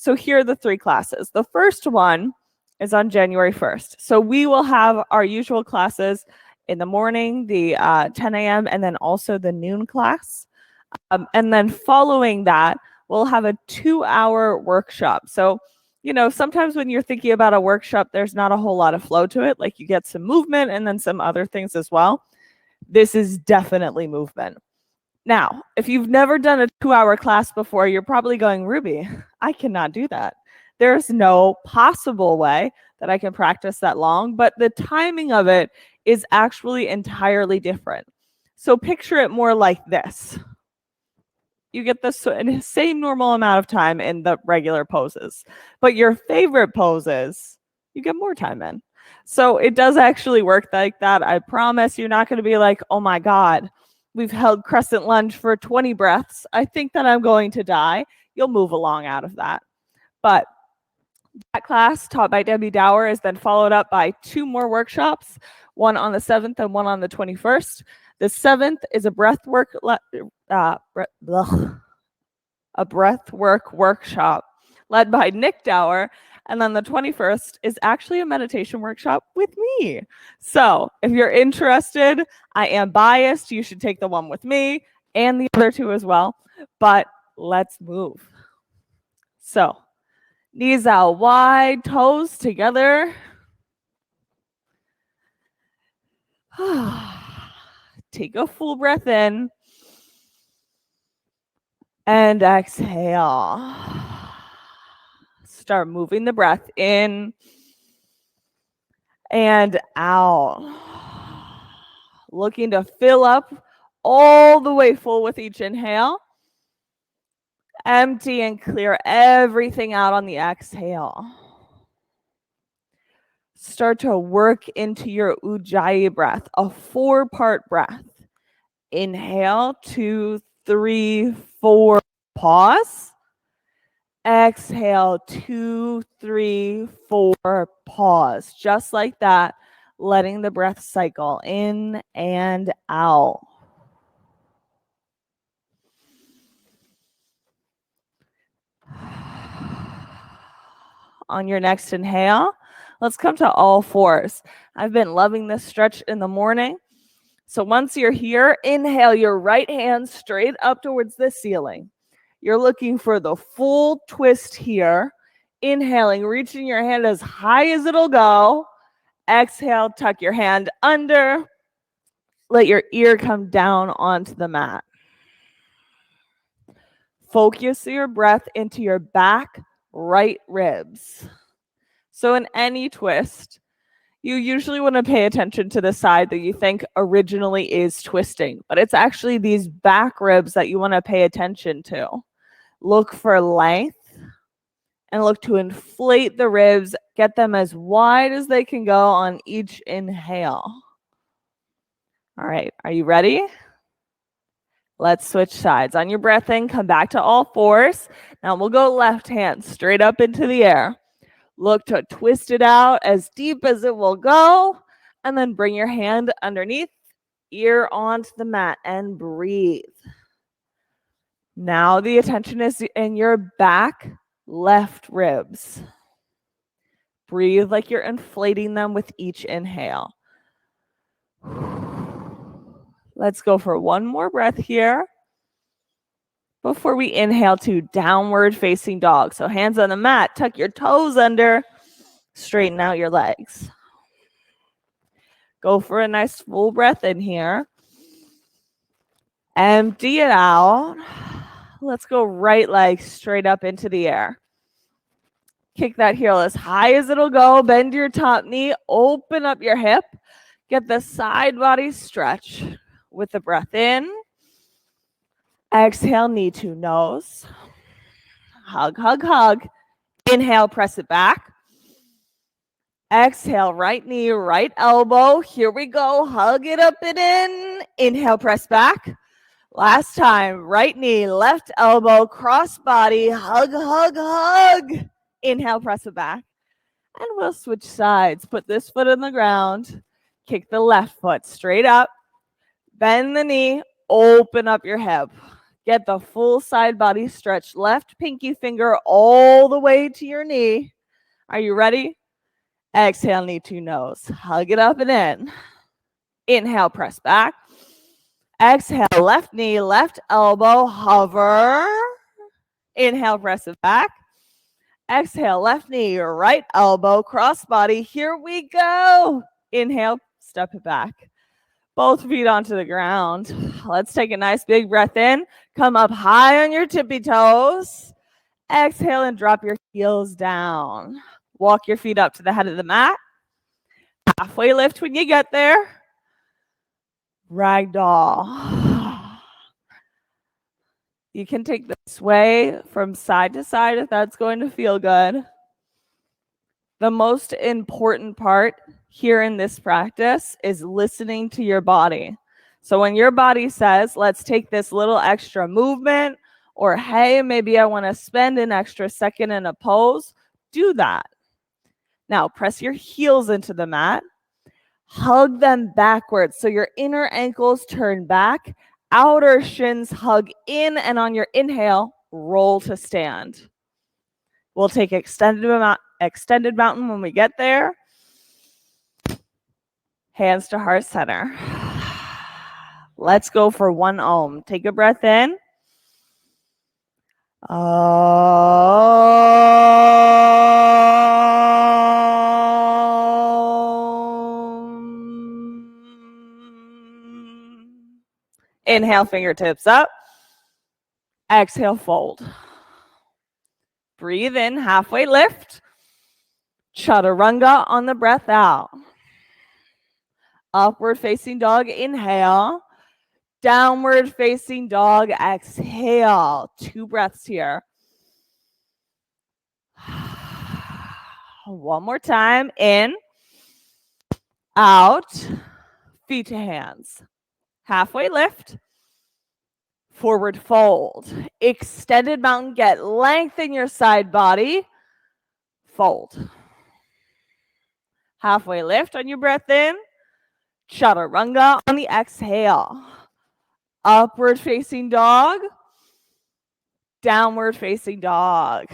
So here are the 3 classes. The first one is on January 1st. So we will have our usual classes in the morning, the 10 a.m., and then also the noon class. And then following that, we'll have a 2-hour workshop. So, you know, sometimes when you're thinking about a workshop, there's not a whole lot of flow to it. Like you get some movement and then some other things as well. This is definitely movement. Now, if you've never done a 2-hour class before, you're probably going, Ruby, I cannot do that. There's no possible way that I can practice that long, but the timing of it is actually entirely different. So picture it more like this. You get the same normal amount of time in the regular poses, but your favorite poses, you get more time in. So it does actually work like that. I promise you're not going to be like, oh my God, we've held crescent lunge for 20 breaths. I think that I'm going to die. You'll move along out of that. But that class taught by Debbie Dower is then followed up by 2 more workshops, one on the 7th and one on the 21st. The 7th is a breathwork workshop led by Nick Dower. And then the 21st is actually a meditation workshop with me. So if you're interested, I am biased. You should take the one with me and the other 2 as well. But let's move. So knees out wide, toes together. Take a full breath in and exhale. Start moving the breath in and out. Looking to fill up all the way full with each inhale. Empty and clear everything out on the exhale. Start to work into your Ujjayi breath, a 4-part breath. Inhale, 2, 3, 4, pause. Exhale, 2, 3, 4, pause. Just like that, letting the breath cycle in and out. On your next inhale, let's come to all 4s. I've been loving this stretch in the morning. So once you're here, inhale your right hand straight up towards the ceiling. You're looking for the full twist here. Inhaling, reaching your hand as high as it'll go. Exhale, tuck your hand under. Let your ear come down onto the mat. Focus your breath into your back right ribs. So in any twist, you usually want to pay attention to the side that you think originally is twisting, but it's actually these back ribs that you want to pay attention to. Look for length and look to inflate the ribs, get them as wide as they can go on each inhale. All right, are you ready? Let's switch sides. On your breath in, come back to all 4s. Now we'll go left hand straight up into the air. Look to twist it out as deep as it will go, and then bring your hand underneath, ear onto the mat, and breathe. Now the attention is in your back left ribs. Breathe like you're inflating them with each inhale. Let's go for one more breath here before we inhale to downward facing dog. So hands on the mat, tuck your toes under, straighten out your legs. Go for a nice full breath in here. Empty it out. Let's go right leg straight up into the air. Kick that heel as high as it'll go. Bend your top knee. Open up your hip. Get the side body stretch with the breath in. Exhale, knee to nose. Hug, hug, hug. Inhale, press it back. Exhale, right knee, right elbow. Here we go. Hug it up and in. Inhale, press back. Last time, right knee, left elbow, cross body. Hug, hug, hug. Inhale, press it back. And we'll switch sides. Put this foot on the ground. Kick the left foot straight up. Bend the knee. Open up your hip. Get the full side body stretch. Left pinky finger all the way to your knee. Are you ready? Exhale, knee to nose. Hug it up and in. Inhale, press back. Exhale, left knee, left elbow, hover. Inhale, press it back. Exhale, left knee, right elbow, cross body. Here we go. Inhale, step it back. Both feet onto the ground. Let's take a nice big breath in. Come up high on your tippy toes. Exhale and drop your heels down. Walk your feet up to the head of the mat. Halfway lift when you get there. Ragdoll. You can take this sway from side to side if that's going to feel good. The most important part here in this practice is listening to your body. So when your body says, let's take this little extra movement, or hey, maybe I want to spend an extra second in a pose, do that. Now press your heels into the mat. Hug them backwards so your inner ankles turn back, outer shins hug in, and on your inhale, roll to stand. We'll take extended mountain when we get there. Hands to heart center. Let's go for 1 Om. Take a breath in. Inhale, fingertips up. Exhale, fold. Breathe in, halfway lift. Chaturanga on the breath out. Upward facing dog, inhale. Downward facing dog, exhale. 2 breaths here. One more time. In, out, feet to hands. Halfway lift. Forward fold. Extended mountain, get length in your side body. Fold. Halfway lift on your breath in. Chaturanga on the exhale. Upward facing dog. Downward facing dog.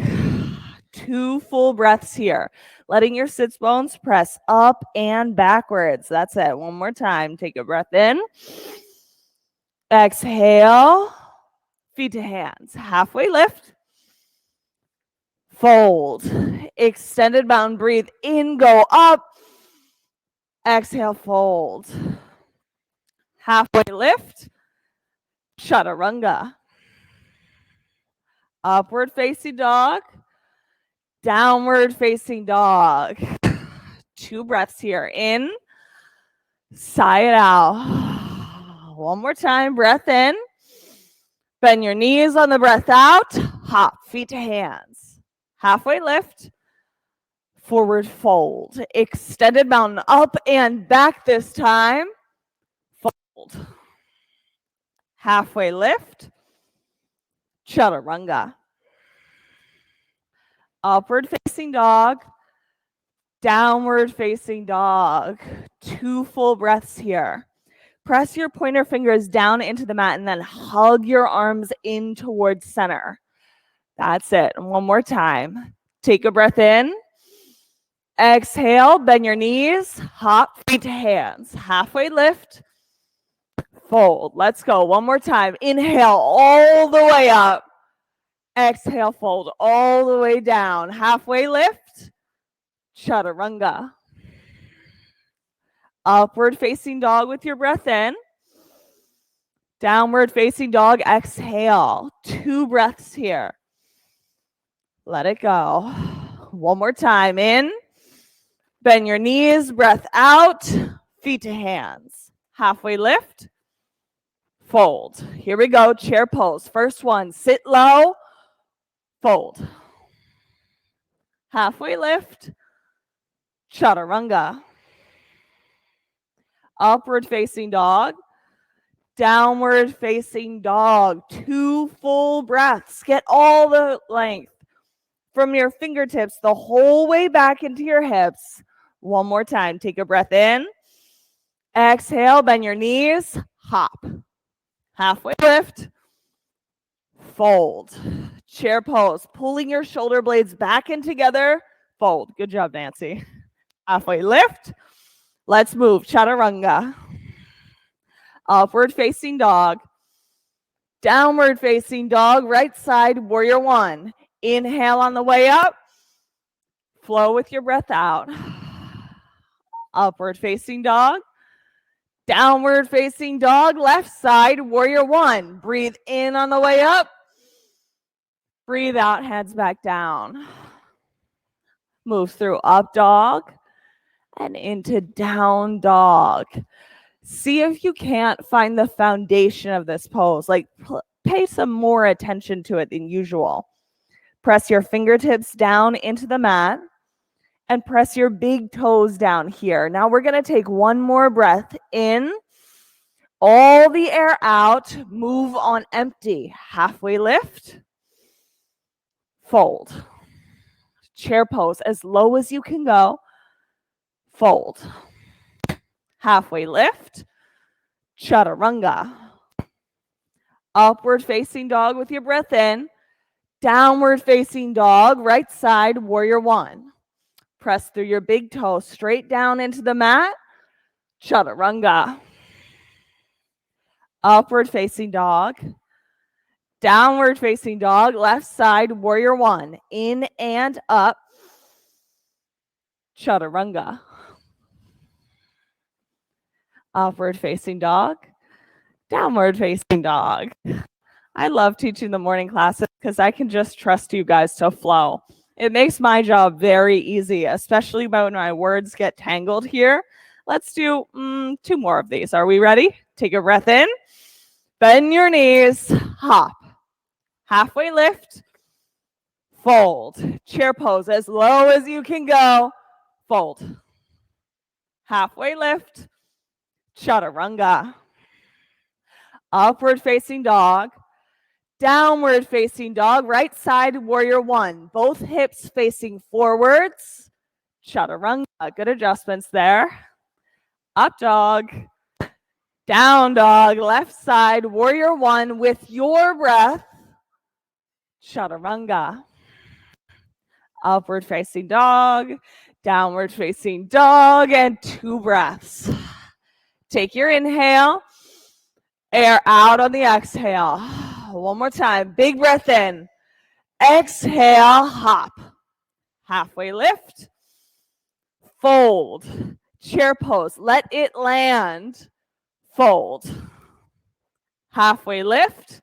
2 full breaths here. Letting your sits bones press up and backwards. That's it. One more time. Take a breath in. Exhale. Feet to hands. Halfway lift. Fold. Extended mountain. Breathe in. Go up. Exhale. Fold. Halfway lift. Chaturanga. Upward facing dog. Downward facing dog. 2 breaths here. In. Sigh it out. One more time. Breath in. Bend your knees on the breath out. Hop. Feet to hands. Halfway lift. Forward fold. Extended mountain up and back this time. Fold. Halfway lift. Chaturanga. Upward facing dog. Downward facing dog. 2 full breaths here. Press your pointer fingers down into the mat and then hug your arms in towards center. That's it. One more time. Take a breath in. Exhale, bend your knees, hop, feet to hands. Halfway lift, fold. Let's go. One more time. Inhale all the way up. Exhale, fold all the way down. Halfway lift, chaturanga. Upward facing dog with your breath in. Downward facing dog, exhale. 2 breaths here. Let it go. One more time. In. Bend your knees, breath out, feet to hands. Halfway lift, fold. Here we go, chair pose. First one, sit low, fold. Halfway lift, chaturanga. Upward facing dog, downward facing dog. 2 full breaths. Get all the length from your fingertips the whole way back into your hips. One more time. Take a breath in. Exhale, bend your knees, hop. Halfway lift, fold. Chair pose, pulling your shoulder blades back in together, fold. Good job, Nancy. Halfway lift. Let's move, chaturanga. Upward facing dog. Downward facing dog, right side, warrior one. Inhale on the way up. Flow with your breath out. Upward facing dog. Downward facing dog, left side, warrior one. Breathe in on the way up. Breathe out, hands back down. Move through up dog and into down dog. See if you can't find the foundation of this pose. Like pay some more attention to it than usual. Press your fingertips down into the mat and press your big toes down here. Now we're going to take one more breath in. All the air out. Move on empty. Halfway lift. Fold. Chair pose as low as you can go. Fold. Halfway lift. Chaturanga. Upward facing dog with your breath in. Downward facing dog, right side, warrior one. Press through your big toe straight down into the mat. Chaturanga. Upward facing dog. Downward facing dog, left side, warrior one. In and up. Chaturanga. Upward facing dog. Downward facing dog. I love teaching the morning classes because I can just trust you guys to flow. It makes my job very easy, especially when my words get tangled here. Let's do 2 more of these. Are we ready? Take a breath in. Bend your knees. Hop. Halfway lift. Fold. Chair pose as low as you can go. Fold. Halfway lift. Chaturanga. Upward facing dog. Downward facing dog, right side, warrior one. Both hips facing forwards. Chaturanga. Good adjustments there. Up dog. Down dog, left side, warrior one with your breath. Chaturanga. Upward facing dog. Downward facing dog, and 2 breaths. Take your inhale. Air out on the exhale. One more time. Big breath in. Exhale, hop. Halfway lift. Fold. Chair pose. Let it land. Fold. Halfway lift.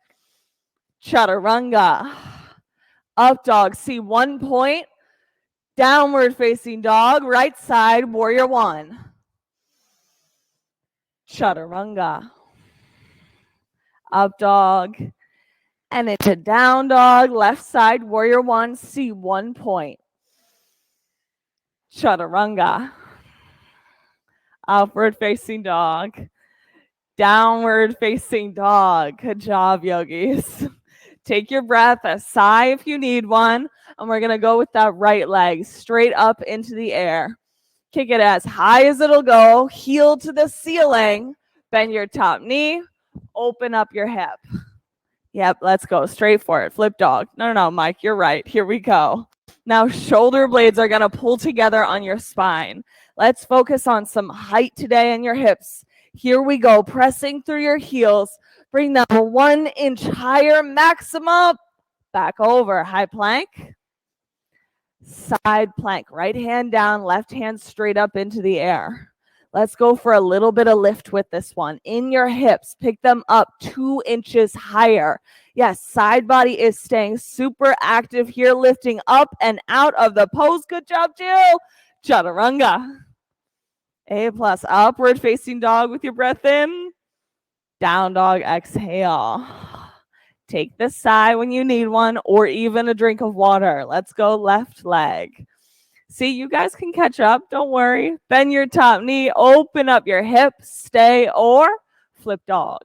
Chaturanga. Up dog. See 1 point. Downward facing dog. Right side, warrior one. Chaturanga. Up dog. And into down dog, left side, warrior one, see 1 point. Chaturanga. Upward facing dog. Downward facing dog. Good job, yogis. Take your breath, a sigh if you need one. And we're going to go with that right leg straight up into the air. Kick it as high as it'll go. Heel to the ceiling. Bend your top knee. Open up your hip. Yep, let's go straight for it. Flip dog. No, Mike, you're right. Here we go. Now shoulder blades are going to pull together on your spine. Let's focus on some height today in your hips. Here we go. Pressing through your heels. Bring them 1 inch higher, maximum. Back over. High plank. Side plank. Right hand down, left hand straight up into the air. Let's go for a little bit of lift with this one. In your hips, pick them up 2 inches higher. Yes, side body is staying super active here, lifting up and out of the pose. Good job, Jill. Chaturanga. A+. Upward facing dog with your breath in. Down dog, exhale. Take the sigh when you need one or even a drink of water. Let's go left leg. See, you guys can catch up. Don't worry. Bend your top knee. Open up your hip. Stay or flip dog.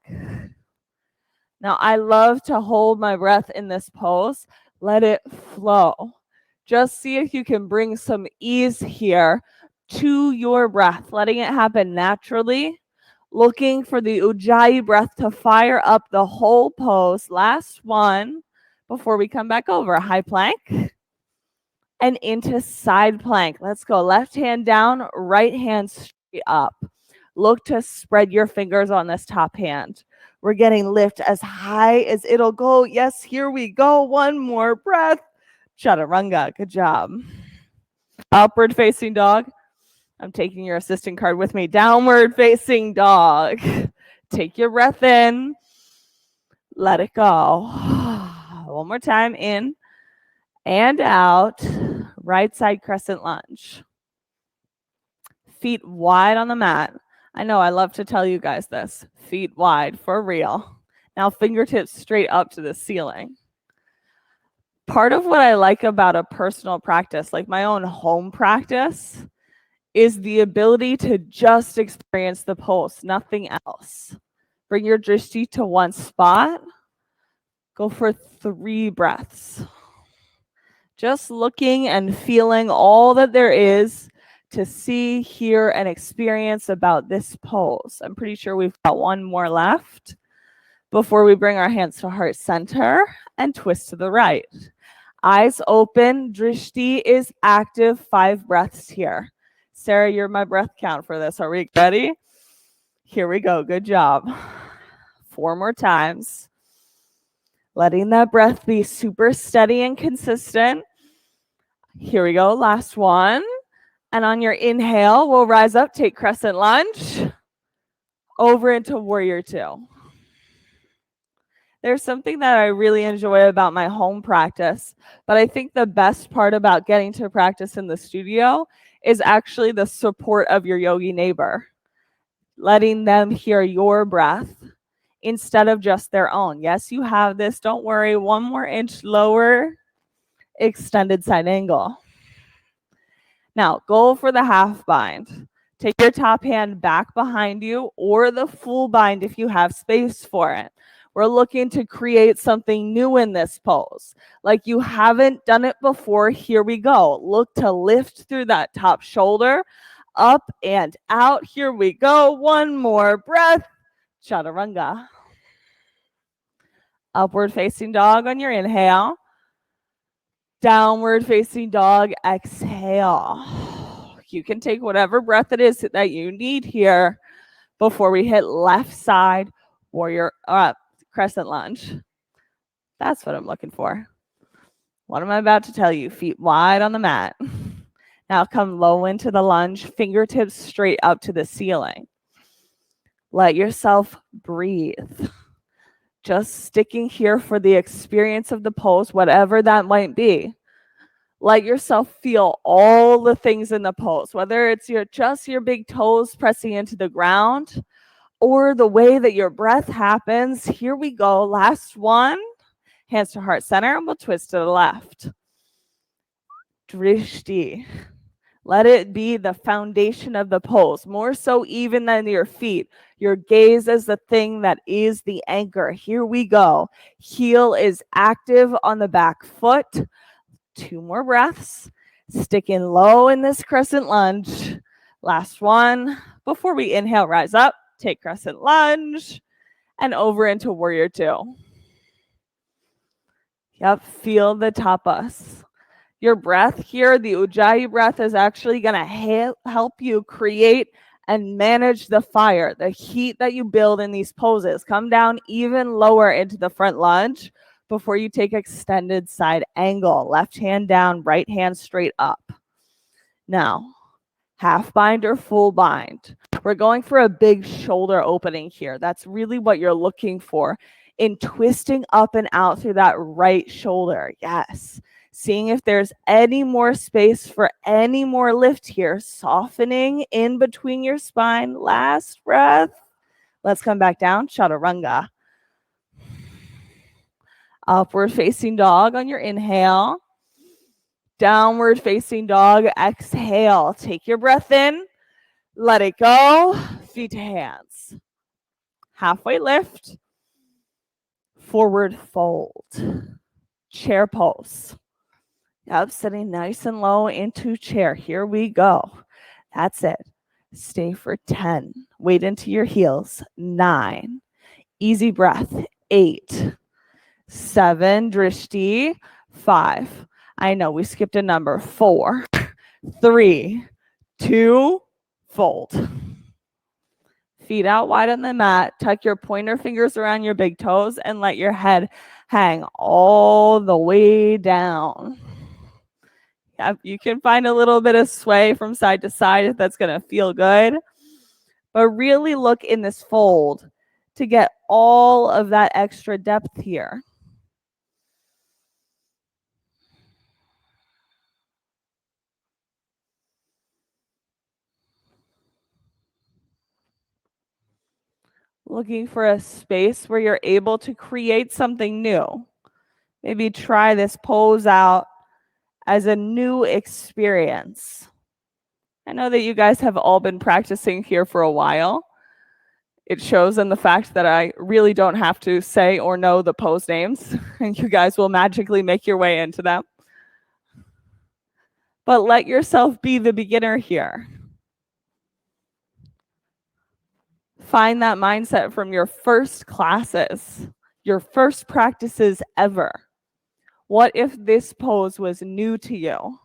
Now, I love to hold my breath in this pose. Let it flow. Just see if you can bring some ease here to your breath, letting it happen naturally. Looking for the Ujjayi breath to fire up the whole pose. Last one. before we come back over. High plank and into side plank. Let's go. Left hand down, right hand straight up. Look to spread your fingers on this top hand. We're getting lift as high as it'll go. Yes, here we go. One more breath. Chaturanga. Good job. Upward facing dog. I'm taking your assistant card with me. Downward facing dog. Take your breath in. Let it go. One more time. In and out. Right side crescent lunge. Feet wide on the mat. I know I love to tell you guys this. Feet wide for real. Now fingertips straight up to the ceiling. Part of what I like about a personal practice, like my own home practice, is the ability to just experience the pulse, nothing else. Bring your drishti to one spot. Go for 3 breaths. Just looking and feeling all that there is to see, hear, and experience about this pose. I'm pretty sure we've got one more left before we bring our hands to heart center and twist to the right. Eyes open, drishti is active, 5 breaths here. Sarah, you're my breath count for this. Are we ready? Here we go. Good job. 4 more times. Letting that breath be super steady and consistent. Here we go. Last one. And on your inhale, we'll rise up, take crescent lunge, over into warrior 2. There's something that I really enjoy about my home practice, but I think the best part about getting to practice in the studio is actually the support of your yogi neighbor, letting them hear your breath instead of just their own. Yes, you have this. Don't worry. 1 more inch lower, extended side angle. Now, go for the half bind. Take your top hand back behind you or the full bind if you have space for it. We're looking to create something new in this pose. Like you haven't done it before, here we go. Look to lift through that top shoulder, up and out. Here we go. 1 more breath. Chaturanga. Upward facing dog on your inhale. Downward facing dog, exhale. You can take whatever breath it is that you need here before we hit left side warrior crescent lunge. That's what I'm looking for. What am I about to tell you? Feet wide on the mat. Now come low into the lunge, fingertips straight up to the ceiling. Let yourself breathe. Just sticking here for the experience of the pose, whatever that might be. Let yourself feel all the things in the pose, whether it's just your big toes pressing into the ground or the way that your breath happens. Here we go. Last one. Hands to heart center, and we'll twist to the left. Drishti. Let it be the foundation of the pose, more so even than your feet. Your gaze is the thing that is the anchor. Here we go. Heel is active on the back foot. 2 more breaths. Sticking low in this crescent lunge. Last one. Before we inhale, rise up, take crescent lunge, and over into warrior 2. Yep, feel the tapas. Your breath here, the Ujjayi breath, is actually going to help you create and manage the fire, the heat that you build in these poses. Come down even lower into the front lunge before you take extended side angle. Left hand down, right hand straight up. Now, half bind or full bind. We're going for a big shoulder opening here. That's really what you're looking for in twisting up and out through that right shoulder. Yes. Seeing if there's any more space for any more lift here. Softening in between your spine. Last breath. Let's come back down. Chaturanga. Upward facing dog on your inhale. Downward facing dog. Exhale. Take your breath in. Let it go. Feet to hands. Halfway lift. Forward fold. Chair pose. Yep, sitting nice and low into chair. Here we go. That's it. Stay for 10. Weight into your heels. 9. Easy breath. 8. 7, drishti, 5. I know we skipped a number. 4, 3, 2, fold. Feet out wide on the mat. Tuck your pointer fingers around your big toes and let your head hang all the way down. Yep, you can find a little bit of sway from side to side if that's going to feel good. But really look in this fold to get all of that extra depth here. Looking for a space where you're able to create something new. Maybe try this pose out as a new experience. I know that you guys have all been practicing here for a while. It shows in the fact that I really don't have to say or know the pose names, and you guys will magically make your way into them. But let yourself be the beginner here. Find that mindset from your first classes, your first practices ever. What if this pose was new to you?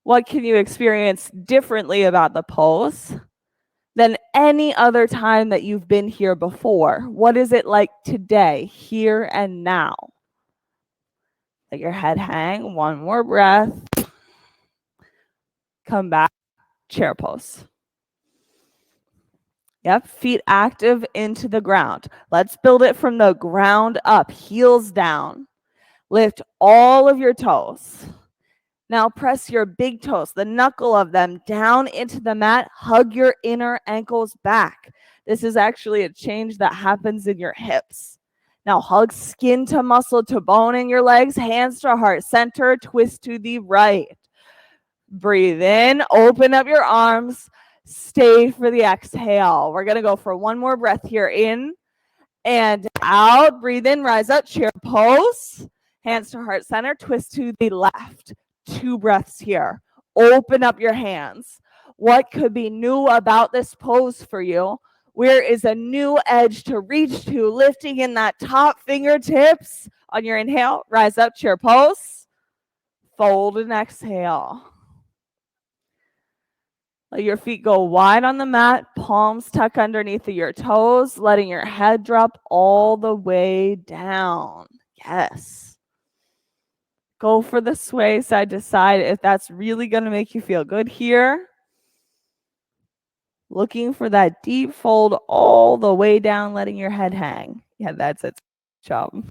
What can you experience differently about the pose than any other time that you've been here before? What is it like today, here and now? Let your head hang. One more breath. Come back. Chair pose. Yep, feet active into the ground. Let's build it from the ground up, heels down. Lift all of your toes. Now press your big toes, the knuckle of them, down into the mat. Hug your inner ankles back. This is actually a change that happens in your hips. Now hug skin to muscle to bone in your legs, hands to heart center, twist to the right. Breathe in, open up your arms, stay for the exhale. We're going to go for one more breath here. In and out. Breathe in, rise up, chair pose. Hands to heart center, twist to the left. 2 breaths here. Open up your hands. What could be new about this pose for you? Where is a new edge to reach to? Lifting in that top fingertips on your inhale. Rise up, chair pose. Fold and exhale. Let your feet go wide on the mat. Palms tuck underneath of your toes, letting your head drop all the way down. Yes. Go for the sway side to side if that's really going to make you feel good here. Looking for that deep fold all the way down, letting your head hang. Yeah, that's it. Job.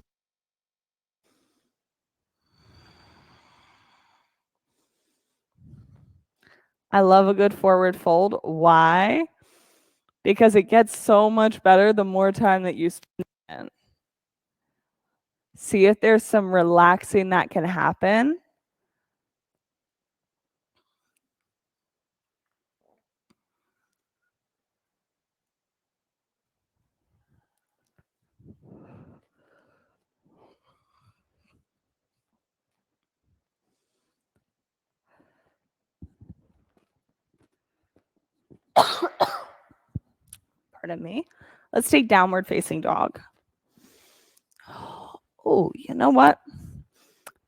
I love a good forward fold. Why? Because it gets so much better the more time that you spend. See if there's some relaxing that can happen. Pardon me. Let's take downward facing dog. Oh, you know what?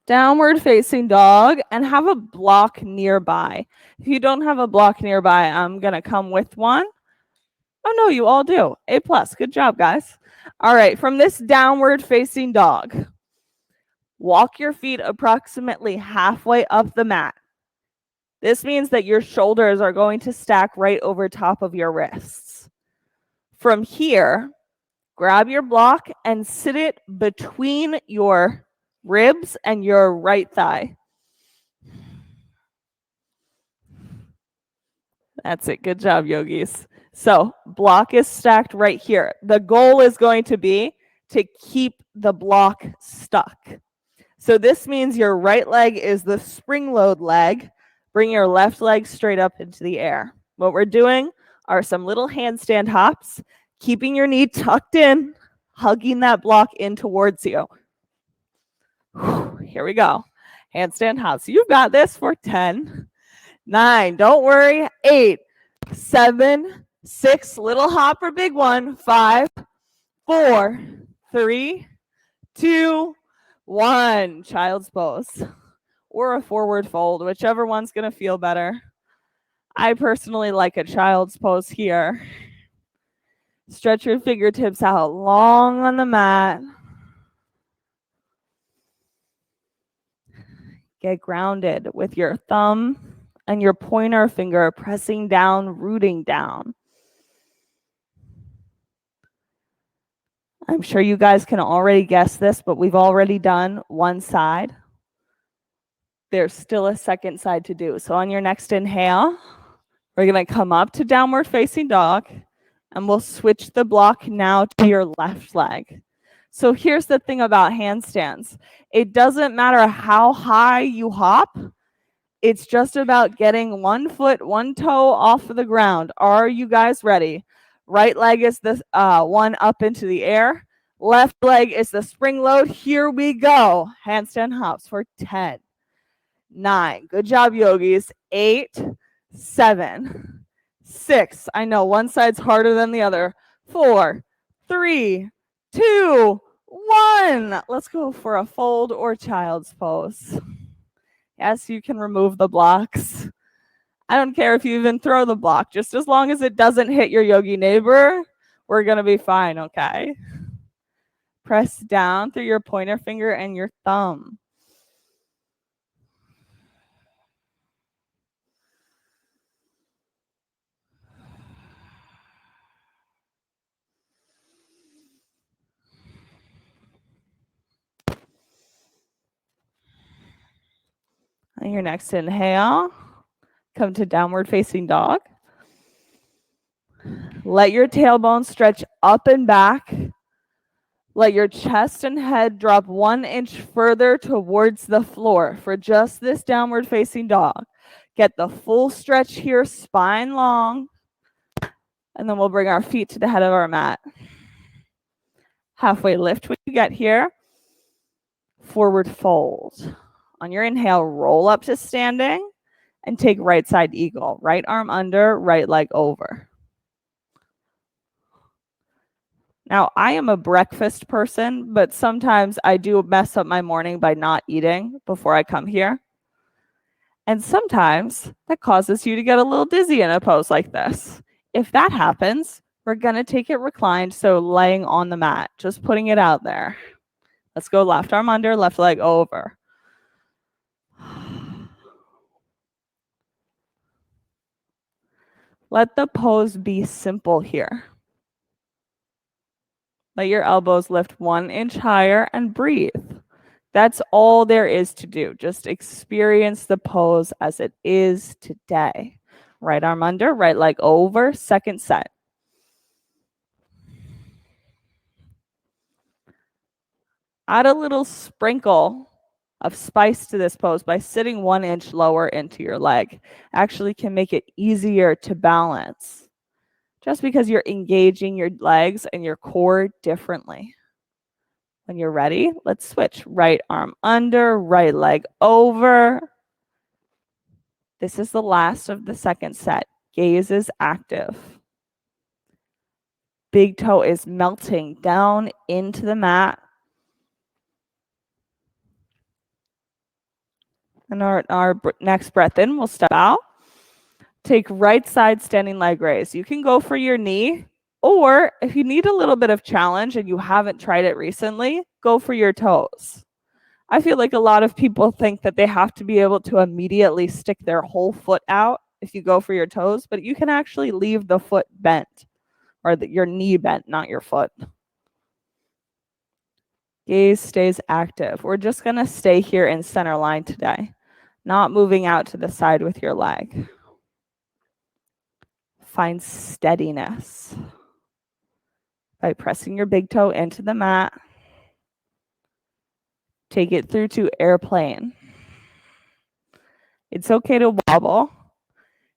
Downward facing dog and have a block nearby. If you don't have a block nearby, I'm going to come with one. Oh, no, you all do. A+. Good job, guys. All right, from this downward facing dog, walk your feet approximately halfway up the mat. This means that your shoulders are going to stack right over top of your wrists. From here, grab your block and sit it between your ribs and your right thigh. That's it. Good job, yogis. So block is stacked right here. The goal is going to be to keep the block stuck. So this means your right leg is the spring load leg. Bring your left leg straight up into the air. What we're doing are some little handstand hops, keeping your knee tucked in, hugging that block in towards you. Here we go. Handstand hops. You've got this for 10, 9, don't worry, 8, 7, 6, little hop or big one, 5, 4, 3, 2, 1. Child's pose or a forward fold, whichever one's going to feel better. I personally like a child's pose here. Stretch your fingertips out long on the mat. Get grounded with your thumb and your pointer finger pressing down, rooting down. I'm sure you guys can already guess this, but we've already done one side. There's still a second side to do. So on your next inhale, we're going to come up to downward facing dog, and we'll switch the block now to your left leg. So here's the thing about handstands. It doesn't matter how high you hop. It's just about getting one foot, one toe off of the ground. Are you guys ready? Right leg is the one up into the air. Left leg is the spring load. Here we go. Handstand hops for 10, 9. Good job, yogis. 8, 7, 6. I know one side's harder than the other. 4, 3, 2, 1. Let's go for a fold or child's pose. Yes, you can remove the blocks. I don't care if you even throw the block. Just as long as it doesn't hit your yogi neighbor, we're going to be fine, okay? Press down through your pointer finger and your thumb. On your next inhale, come to downward facing dog. Let your tailbone stretch up and back. Let your chest and head drop 1 inch further towards the floor for just this downward facing dog. Get the full stretch here, spine long. And then we'll bring our feet to the head of our mat. Halfway lift when you get here. Forward fold. On your inhale, roll up to standing and take right side eagle. Right arm under, right leg over. Now, I am a breakfast person, but sometimes I do mess up my morning by not eating before I come here. And sometimes that causes you to get a little dizzy in a pose like this. If that happens, we're going to take it reclined, so laying on the mat, just putting it out there. Let's go left arm under, left leg over. Let the pose be simple here. Let your elbows lift 1 inch higher and breathe. That's all there is to do. Just experience the pose as it is today. Right arm under, right leg over, second set. Add a little sprinkle of spice to this pose by sitting 1 inch lower into your leg. Actually can make it easier to balance just because you're engaging your legs and your core differently. When you're ready, let's switch. Right arm under, right leg over. This is the last of the second set. Gaze is active. Big toe is melting down into the mat. And our next breath in, we'll step out. Take right side standing leg raise. You can go for your knee, or if you need a little bit of challenge and you haven't tried it recently, go for your toes. I feel like a lot of people think that they have to be able to immediately stick their whole foot out if you go for your toes, but you can actually leave the foot bent, or your knee bent, not your foot. Gaze stays active. We're just going to stay here in center line today, not moving out to the side with your leg. Find steadiness by pressing your big toe into the mat. Take it through to airplane. It's okay to wobble.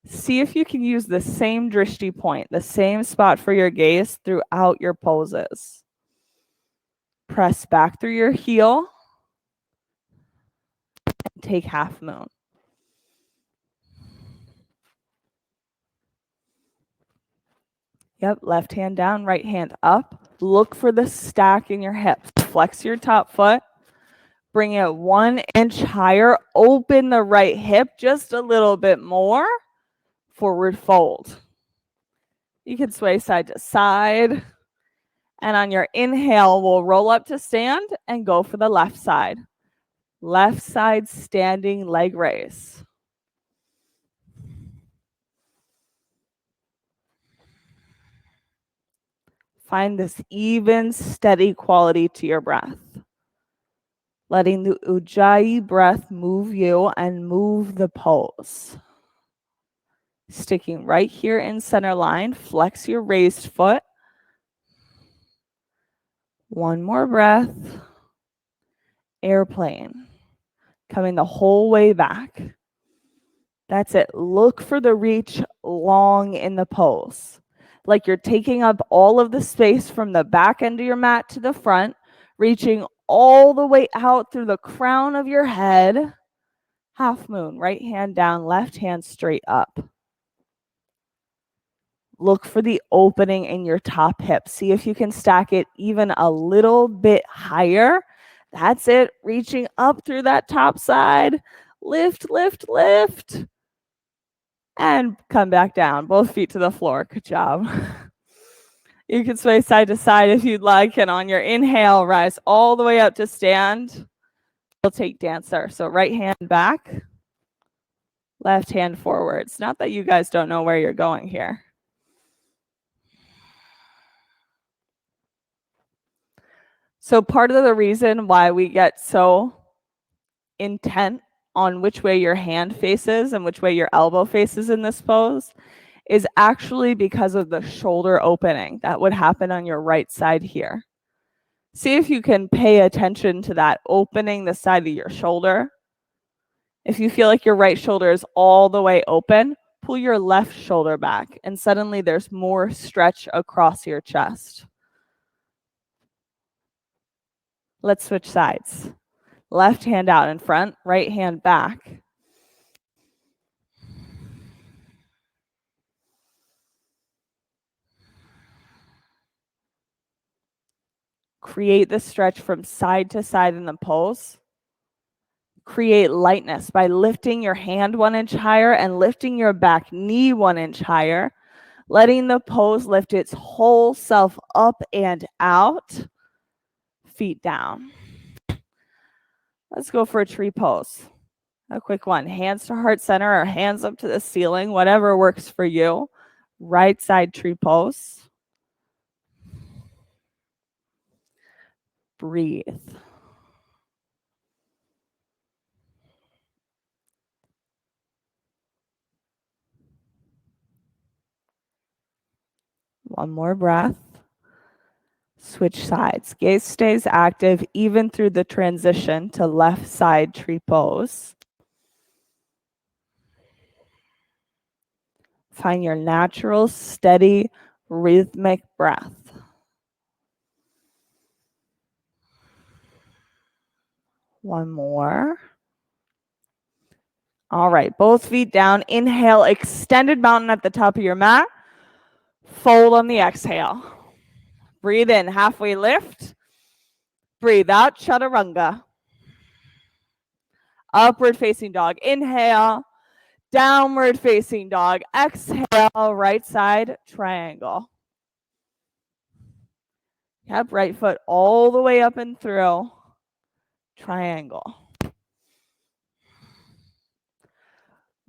See if you can use the same drishti point, the same spot for your gaze throughout your poses. Press back through your heel. And take half moon. Yep, left hand down, right hand up. Look for the stack in your hips. Flex your top foot. Bring it 1 inch higher. Open the right hip just a little bit more. Forward fold. You can sway side to side. And on your inhale, we'll roll up to stand and go for the left side. Left side standing leg raise. Find this even, steady quality to your breath. Letting the Ujjayi breath move you and move the pose. Sticking right here in center line, flex your raised foot. One more breath. Airplane. Coming the whole way back. That's it. Look for the reach long in the pose. Like you're taking up all of the space from the back end of your mat to the front, reaching all the way out through the crown of your head. Half moon, right hand down, left hand straight up. Look for the opening in your top hip. See if you can stack it even a little bit higher. That's it. Reaching up through that top side. Lift, lift, lift. And come back down. Both feet to the floor. Good job. You can sway side to side if you'd like. And on your inhale, rise all the way up to stand. We'll take dancer. So right hand back. Left hand forward. It's not that you guys don't know where you're going here. So part of the reason why we get so intent on which way your hand faces and which way your elbow faces in this pose is actually because of the shoulder opening that would happen on your right side here. See if you can pay attention to that opening the side of your shoulder. If you feel like your right shoulder is all the way open, pull your left shoulder back and suddenly there's more stretch across your chest. Let's switch sides. Left hand out in front, right hand back. Create the stretch from side to side in the pose. Create lightness by lifting your hand 1 inch higher and lifting your back knee 1 inch higher, letting the pose lift its whole self up and out. Feet down. Let's go for a tree pose. A quick one. Hands to heart center or hands up to the ceiling, whatever works for you. Right side tree pose. Breathe. One more breath. Switch sides. Gaze stays active even through the transition to left side tree pose. Find your natural, steady, rhythmic breath. One more. All right, both feet down. Inhale, extended mountain at the top of your mat. Fold on the exhale. Breathe in, halfway lift. Breathe out, chaturanga. Upward facing dog. Inhale. Downward facing dog. Exhale, right side triangle. Yep, right foot all the way up and through. Triangle.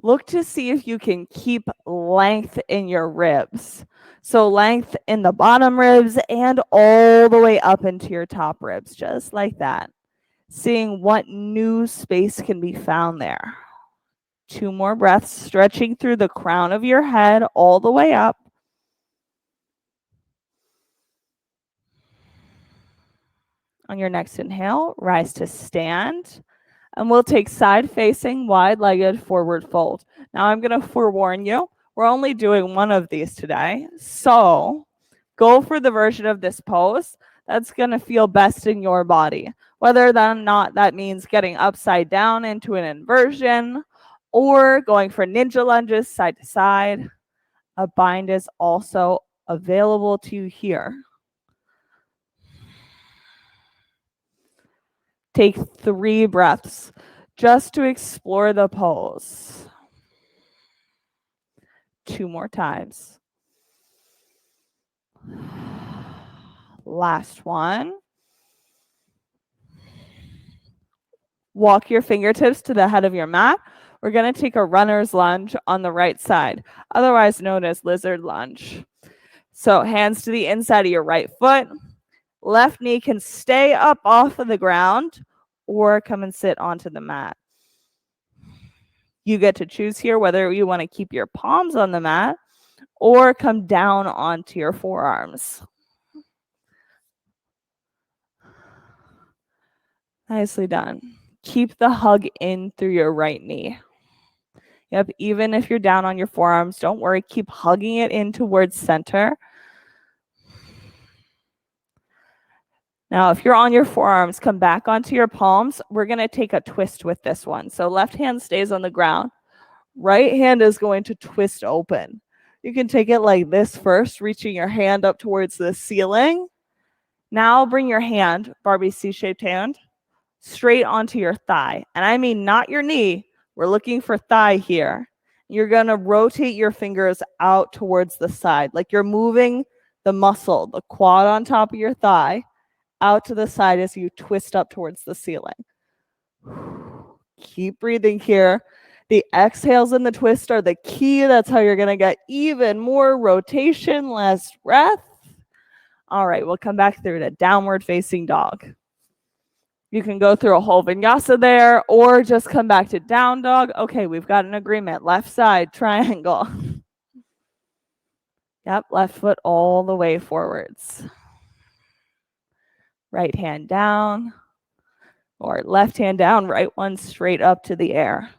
Look to see if you can keep length in your ribs. So length in the bottom ribs and all the way up into your top ribs, just like that. Seeing what new space can be found there. 2 more breaths, stretching through the crown of your head all the way up. On your next inhale, rise to stand. And we'll take side facing, wide-legged forward fold. Now I'm going to forewarn you, we're only doing one of these today. So go for the version of this pose that's going to feel best in your body. Whether or not that means getting upside down into an inversion or going for ninja lunges side to side. A bind is also available to you here. Take 3 breaths just to explore the pose. 2 more times. Last one. Walk your fingertips to the head of your mat. We're going to take a runner's lunge on the right side, otherwise known as lizard lunge. So hands to the inside of your right foot. Left knee can stay up off of the ground or come and sit onto the mat. You get to choose here whether you want to keep your palms on the mat or come down onto your forearms. Nicely done. Keep the hug in through your right knee. Yep, even if you're down on your forearms, don't worry, keep hugging it in towards center. Now, if you're on your forearms, come back onto your palms. We're going to take a twist with this one. So left hand stays on the ground. Right hand is going to twist open. You can take it like this first, reaching your hand up towards the ceiling. Now bring your hand, Barbie C-shaped hand, straight onto your thigh. And I mean not your knee. We're looking for thigh here. You're going to rotate your fingers out towards the side, like you're moving the muscle, the quad on top of your thigh, out to the side as you twist up towards the ceiling. Keep breathing here. The exhales and the twist are the key. That's how you're going to get even more rotation, less breath. All right, we'll come back through to downward facing dog. You can go through a whole vinyasa there or just come back to down dog. Okay, we've got an agreement. Left side, triangle. Yep, left foot all the way forwards. Right hand down or left hand down, right one straight up to the air.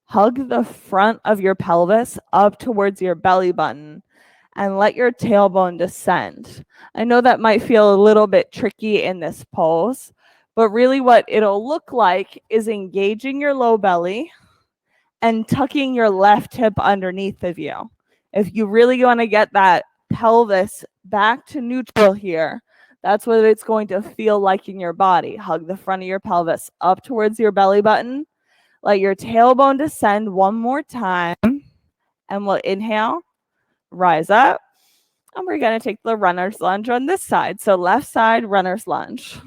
Hug the front of your pelvis up towards your belly button and let your tailbone descend. I know that might feel a little bit tricky in this pose, but really what it'll look like is engaging your low belly and tucking your left hip underneath of you. If you really want to get that pelvis back to neutral here, that's what it's going to feel like in your body. Hug the front of your pelvis up towards your belly button. Let your tailbone descend one more time, and we'll inhale, rise up, and we're going to take the runner's lunge on this side. So left side, runner's lunge.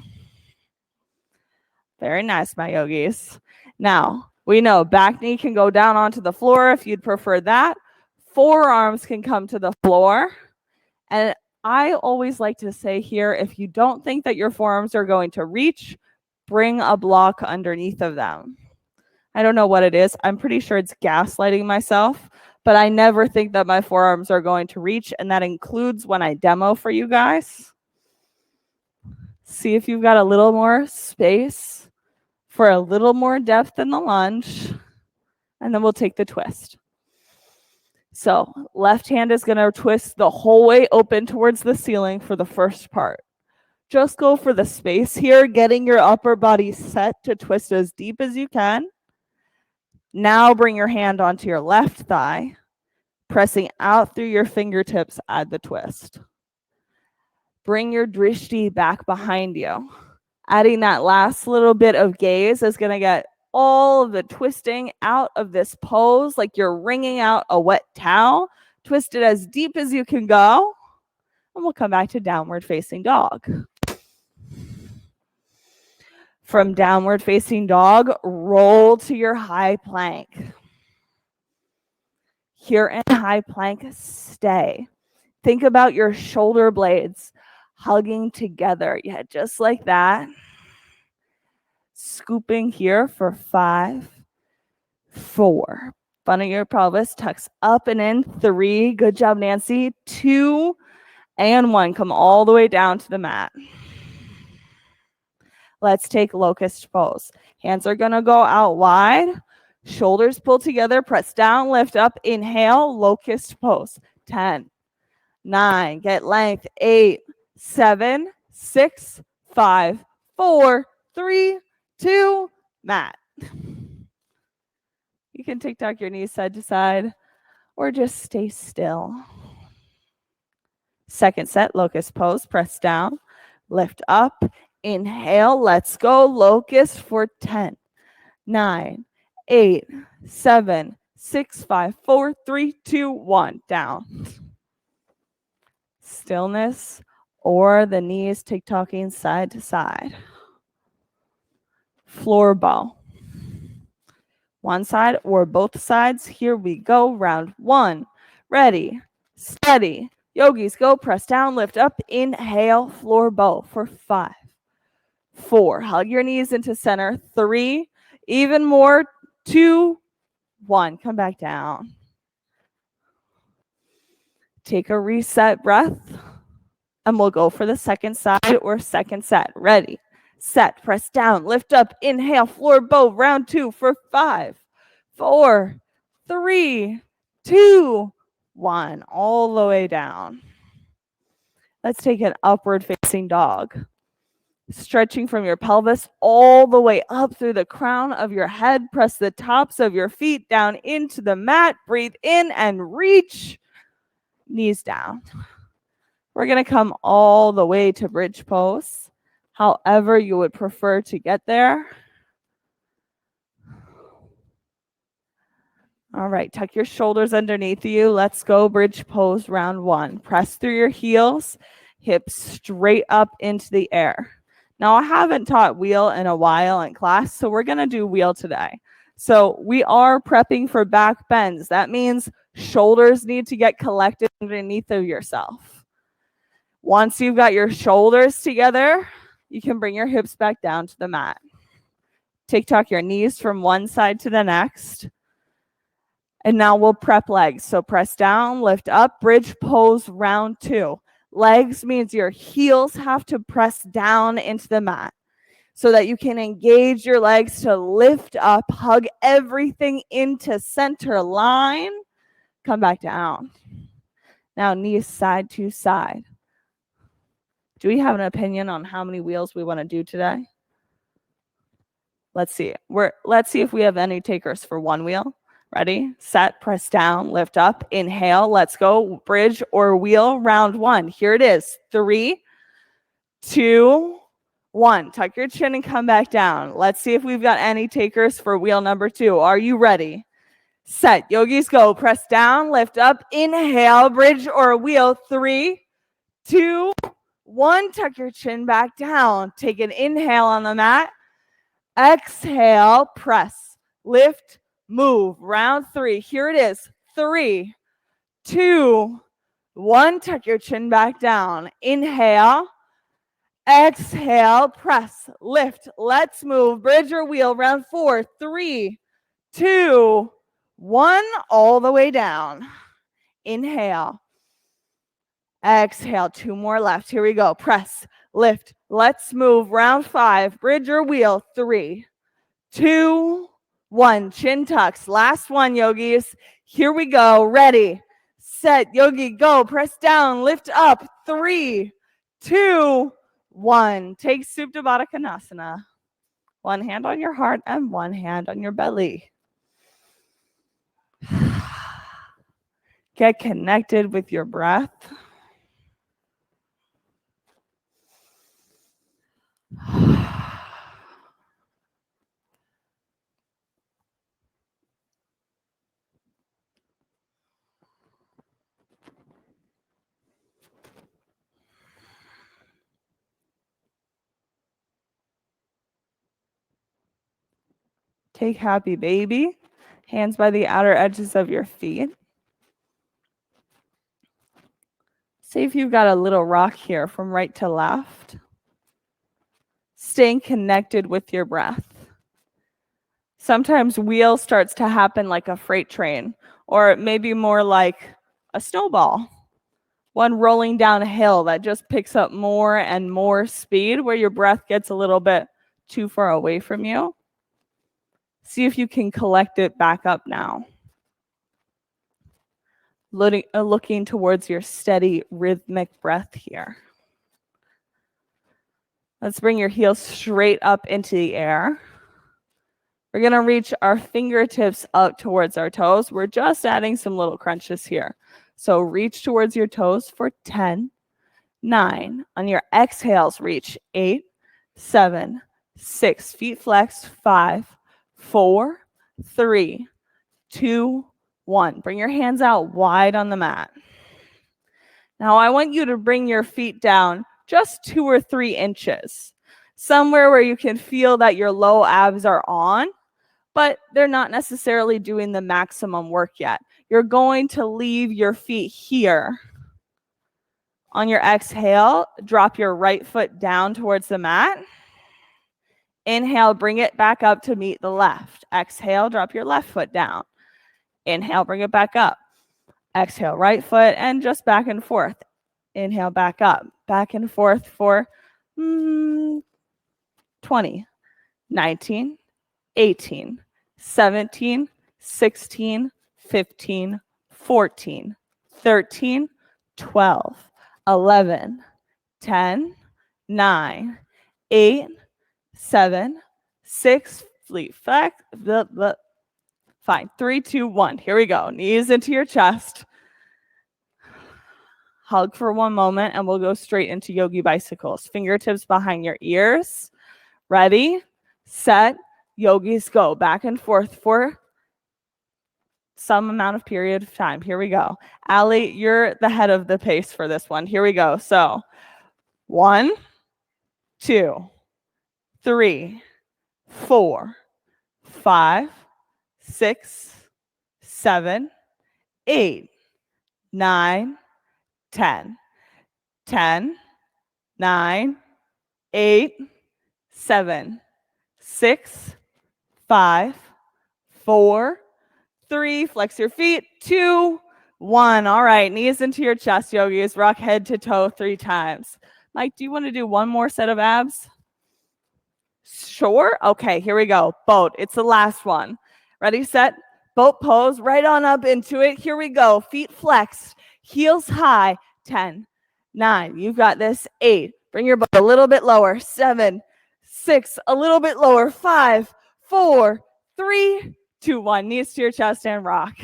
Very nice, my yogis. Now, we know back knee can go down onto the floor if you'd prefer that. Forearms can come to the floor. And I always like to say here, if you don't think that your forearms are going to reach, bring a block underneath of them. I don't know what it is. I'm pretty sure it's gaslighting myself, but I never think that my forearms are going to reach, and that includes when I demo for you guys. See if you've got a little more space for a little more depth in the lunge, and then we'll take the twist. So left hand is going to twist the whole way open towards the ceiling for the first part. Just go for the space here, getting your upper body set to twist as deep as you can. Now bring your hand onto your left thigh, pressing out through your fingertips at the twist. Bring your drishti back behind you. Adding that last little bit of gaze is going to get all of the twisting out of this pose like you're wringing out a wet towel. Twist it as deep as you can go. And we'll come back to downward facing dog. From downward facing dog, roll to your high plank. Here in high plank, stay. Think about your shoulder blades hugging together. Yeah, just like that. Scooping here for 5, 4. Front of your pelvis tucks up and in. 3. Good job, Nancy. 2 and 1. Come all the way down to the mat. Let's take locust pose. Hands are going to go out wide. Shoulders pull together. Press down, lift up. Inhale, locust pose. 10, 9. Get length. 8, 7, 6, 5, 4, 3, 2, mat. You can tick-tock your knees side to side or just stay still. Second set, locust pose, press down, lift up, inhale, let's go, locust for 10, 9, 8, 7, 6, 5, 4, 3, 2, 1, down. Stillness or the knees tick-tocking side to side. Floor bow. One side or both sides. Here we go. Round 1. Ready, steady. Yogis, go. Press down, lift up. Inhale, floor bow for 5, 4. Hug your knees into center. 3. Even more. 2, 1. Come back down. Take a reset breath. And we'll go for the second side or second set. Ready, set, press down, lift up, inhale, floor bow, round 2 for 5, 4, 3, 2, 1, all the way down. Let's take an upward facing dog. Stretching from your pelvis all the way up through the crown of your head. Press the tops of your feet down into the mat. Breathe in and reach. Knees down. We're going to come all the way to bridge pose, however you would prefer to get there. All right, tuck your shoulders underneath you. Let's go bridge pose round 1. Press through your heels, hips straight up into the air. Now, I haven't taught wheel in a while in class, so we're going to do wheel today. So we are prepping for back bends. That means shoulders need to get collected underneath of yourself. Once you've got your shoulders together, you can bring your hips back down to the mat. Tick-tock your knees from one side to the next. And now we'll prep legs. So press down, lift up, bridge pose, round 2. Legs means your heels have to press down into the mat so that you can engage your legs to lift up, hug everything into center line. Come back down. Now knees side to side. Do we have an opinion on how many wheels we want to do today? Let's see. Let's see if we have any takers for 1 wheel. Ready, set, press down, lift up, inhale. Let's go. Bridge or wheel, round 1. Here it is. 3, 2, 1. Tuck your chin and come back down. Let's see if we've got any takers for wheel number 2. Are you ready? Set. Yogis, go. Press down, lift up, inhale, bridge or wheel. 3, 2, 1, tuck your chin back down. Take an inhale on the mat. Exhale, press, lift, move. Round 3. Here it is. 3, 2, 1, tuck your chin back down. Inhale. Exhale, press, lift. Let's move. Bridge or wheel. Round 4. 3, 2, 1, all the way down. Inhale. Exhale, 2 more left. Here we go. Press, lift. Let's move. Round 5. Bridge or wheel. 3, 2, 1. Chin tucks. Last one, yogis. Here we go. Ready, set, yogi, go. Press down, lift up. 3, 2, 1. Take Supta Baddha Konasana. One hand on your heart and one hand on your belly. Get connected with your breath. Take happy baby. Hands by the outer edges of your feet. See if you've got a little rock here from right to left. Staying connected with your breath. Sometimes wheel starts to happen like a freight train, or maybe more like a snowball. One rolling down a hill that just picks up more and more speed where your breath gets a little bit too far away from you. See if you can collect it back up now. Looking towards your steady rhythmic breath here. Let's bring your heels straight up into the air. We're going to reach our fingertips up towards our toes. We're just adding some little crunches here. So reach towards your toes for 10, 9. On your exhales, reach 8, 7, 6. Feet flexed. 5, 4, 3, 2, 1. Bring your hands out wide on the mat. Now I want you to bring your feet down just 2 or 3 inches, somewhere where you can feel that your low abs are on, but they're not necessarily doing the maximum work yet. You're going to leave your feet here. On your exhale, drop your right foot down towards the mat. Inhale, bring it back up to meet the left. Exhale, drop your left foot down. Inhale, bring it back up. Exhale, right foot, and just back and forth. Inhale, back up. Back and forth for 20, 19, 18, 17, 16, 15, 14, 13, 12, 11, 10, 9, 8, 7, 6, fleet flex, fine, 3, 2, 1. Here we go. Knees into your chest. Hug for one moment, and we'll go straight into yogi bicycles. Fingertips behind your ears. Ready, set, yogis, go. Back and forth for some amount of period of time. Here we go. Allie, you're the head of the pace for this one. Here we go. So 1, 2, 3, 4, 5, 6, 7, 8, 9, 10. 10, 9, 8, 7, 6, 5, 4, 3. Flex your feet. 2, 1. All right, knees into your chest, yogis. Rock head to toe 3 times. Mike, do you want to do one more set of abs? Sure. Okay, here we go. Boat. It's the last one. Ready, set, boat pose. Right on up into it. Here we go. Feet flexed. Heels high. 10, 9. You've got this. 8. Bring your butt a little bit lower. 7, 6. A little bit lower. 5, 4, 3, 2, 1. Knees to your chest and rock.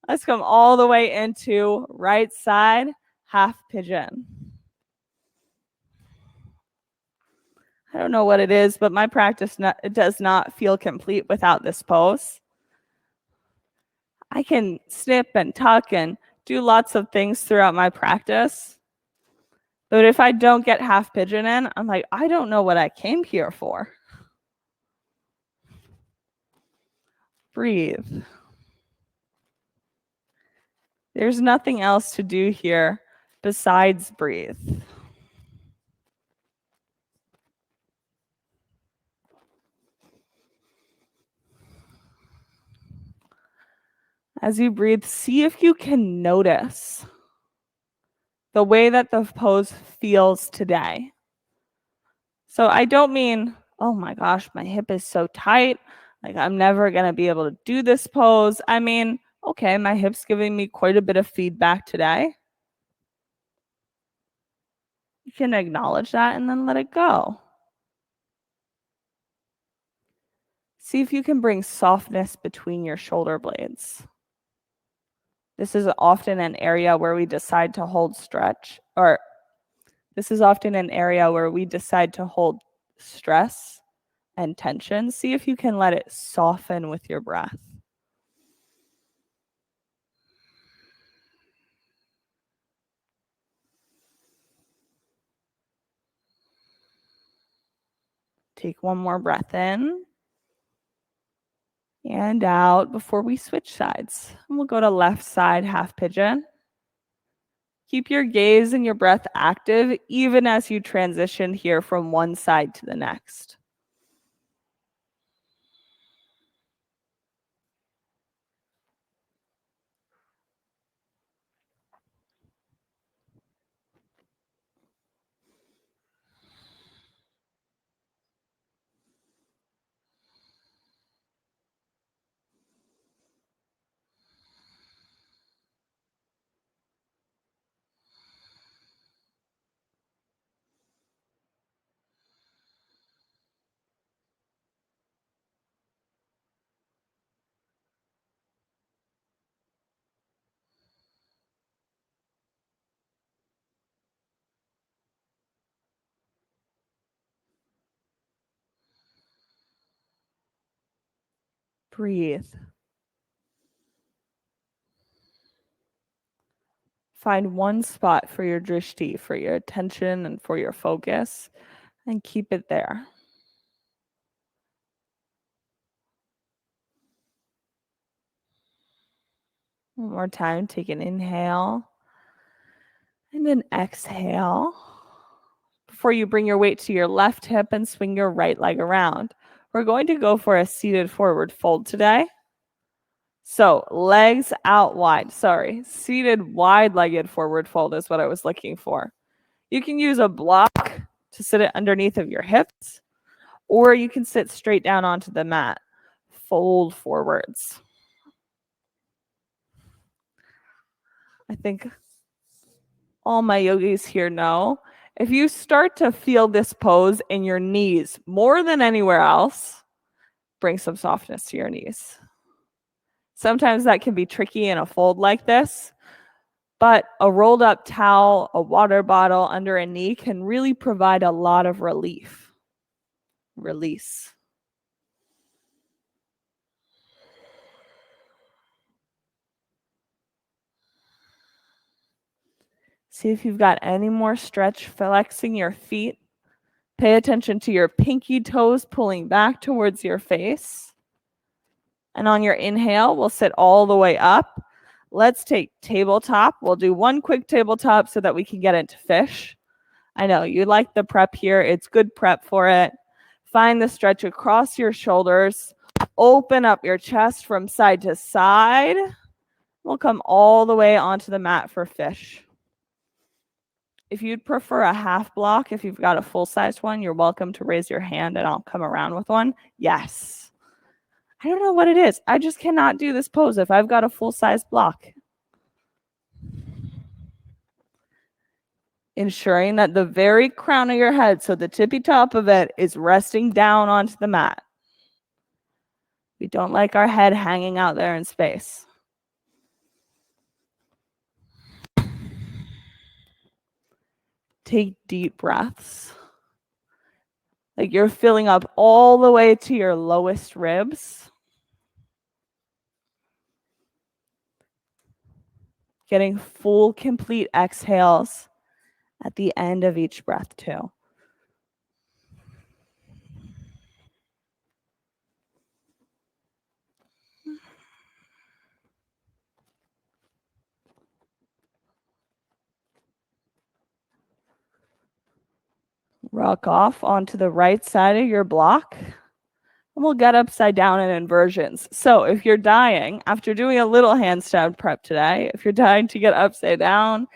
Let's come all the way into right side half pigeon. I don't know what it is, but my practice does not feel complete without this pose. I can snip and tuck and do lots of things throughout my practice. But if I don't get half pigeon in, I'm like, I don't know what I came here for. Breathe. There's nothing else to do here besides breathe. As you breathe, see if you can notice the way that the pose feels today. So I don't mean, oh my gosh, my hip is so tight, like I'm never going to be able to do this pose. I mean, okay, my hip's giving me quite a bit of feedback today. You can acknowledge that and then let it go. See if you can bring softness between your shoulder blades. This is often an area where we decide to hold stretch, or this is often an area where we decide to hold stress and tension. See if you can let it soften with your breath. Take one more breath in and out before we switch sides. And we'll go to left side half pigeon. Keep your gaze and your breath active even as you transition here from one side to the next. Breathe. Find one spot for your drishti, for your attention and for your focus, and keep it there. One more time, take an inhale and an exhale. Before you bring your weight to your left hip and swing your right leg around. We're going to go for a seated forward fold today. So legs out wide, seated wide-legged forward fold is what I was looking for. You can use a block to sit it underneath of your hips, or you can sit straight down onto the mat. Fold forwards. I think all my yogis here know, if you start to feel this pose in your knees more than anywhere else, bring some softness to your knees. Sometimes that can be tricky in a fold like this, but a rolled up towel, a water bottle under a knee can really provide a lot of relief. Release. See if you've got any more stretch, flexing your feet. Pay attention to your pinky toes pulling back towards your face. And on your inhale, we'll sit all the way up. Let's take tabletop. We'll do one quick tabletop so that we can get into fish. I know you like the prep here. It's good prep for it. Find the stretch across your shoulders. Open up your chest from side to side. We'll come all the way onto the mat for fish. If you'd prefer a half block, if you've got a full-sized one, you're welcome to raise your hand and I'll come around with one. Yes. I don't know what it is. I just cannot do this pose if I've got a full-size block. Ensuring that the very crown of your head, so the tippy top of it, is resting down onto the mat. We don't like our head hanging out there in space. Take deep breaths. Like you're filling up all the way to your lowest ribs. Getting full, complete exhales at the end of each breath too. Rock off onto the right side of your block. And we'll get upside down in inversions. So if you're dying, after doing a little handstand prep today, if you're dying to get upside down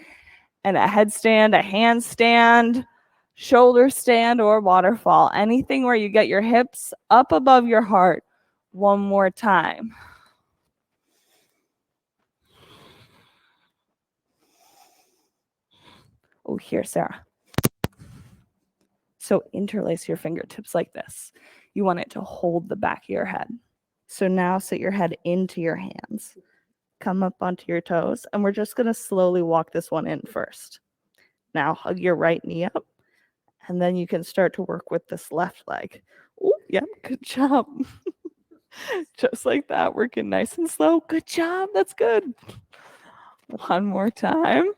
and a headstand, a handstand, shoulder stand, or waterfall, anything where you get your hips up above your heart, one more time. Oh, here, Sarah. So interlace your fingertips like this. You want it to hold the back of your head. So now sit your head into your hands. Come up onto your toes, and we're just going to slowly walk this one in first. Now hug your right knee up, and then you can start to work with this left leg. Oh, yep, good job. Just like that, working nice and slow. Good job, that's good. One more time.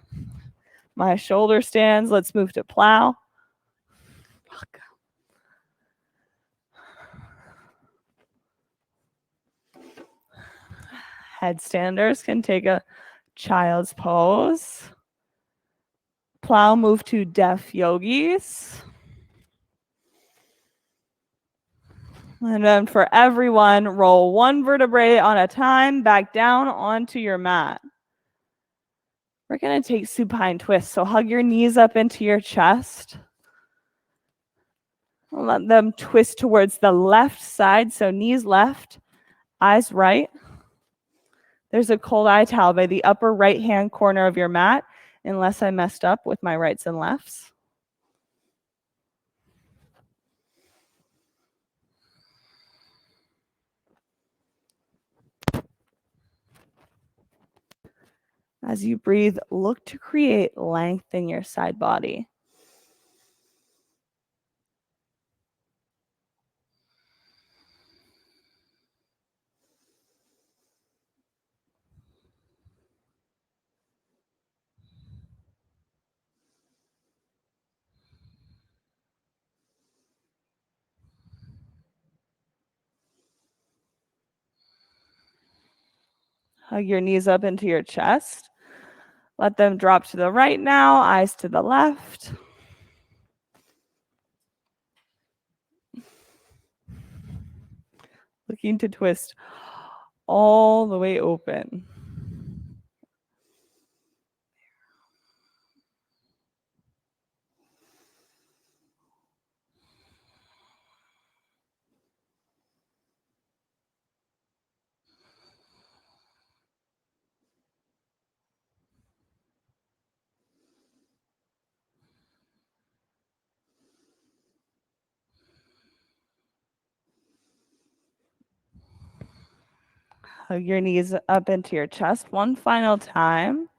My shoulder stands. Let's move to plow. Headstanders can take a child's pose. Plow, move to deaf yogis. And then for everyone, roll one vertebrae on a time back down onto your mat. We're going to take supine twist. So hug your knees up into your chest. Let them twist towards the left side. So knees left, eyes right. There's a cold eye towel by the upper right-hand corner of your mat, unless I messed up with my rights and lefts. As you breathe, look to create length in your side body. Hug your knees up into your chest. Let them drop to the right now, eyes to the left. Looking to twist all the way open. Hug your knees up into your chest one final time.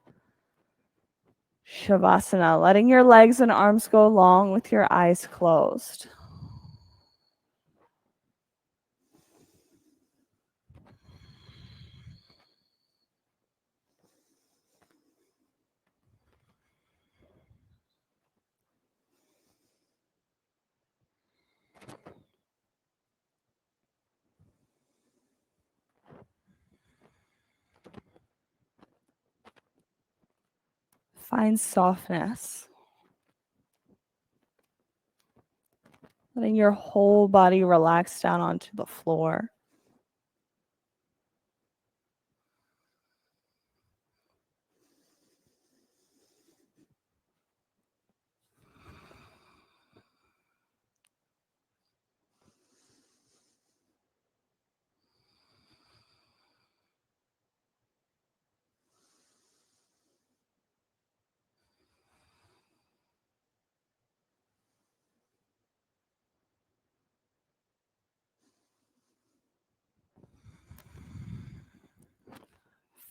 Shavasana, letting your legs and arms go long with your eyes closed. Find softness. Letting your whole body relax down onto the floor.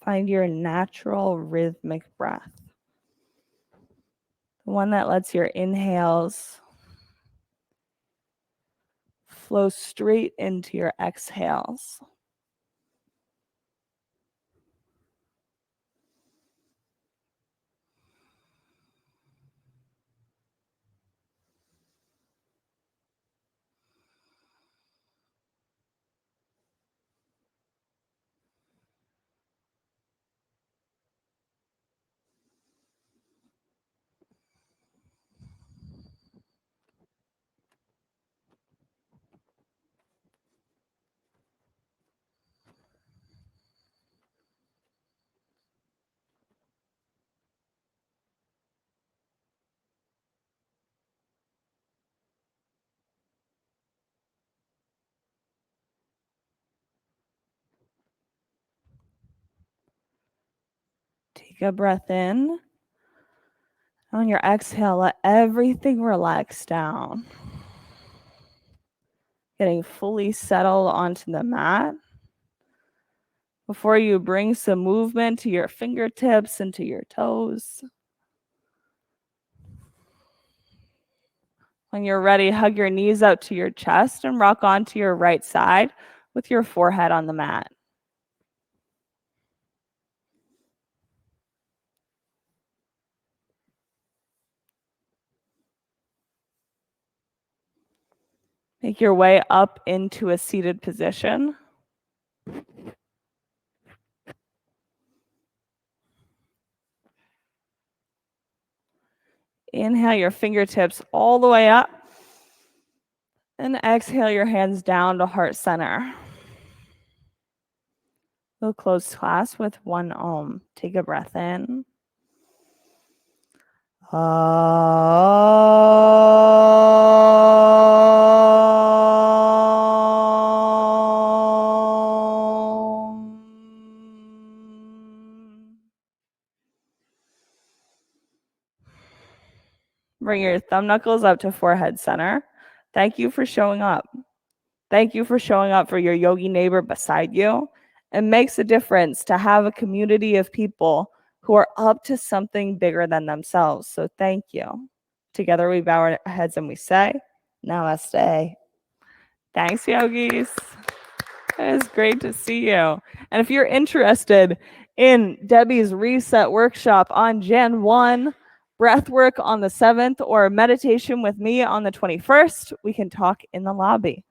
Find your natural rhythmic breath. The one that lets your inhales flow straight into your exhales. Take a breath in. On your exhale, let everything relax down. Getting fully settled onto the mat. Before you bring some movement to your fingertips and to your toes. When you're ready, hug your knees out to your chest and rock onto your right side with your forehead on the mat. Make your way up into a seated position. Inhale your fingertips all the way up. And exhale your hands down to heart center. We'll close class with one Om. Take a breath in. Bring your thumb knuckles up to forehead center. Thank you for showing up. Thank you for showing up for your yogi neighbor beside you. It makes a difference to have a community of people who are up to something bigger than themselves. So thank you. Together we bow our heads and we say, Namaste. Thanks, yogis. It is great to see you. And if you're interested in Debbie's Reset Workshop on Jan 1, breath work on the 7th, or meditation with me on the 21st, we can talk in the lobby.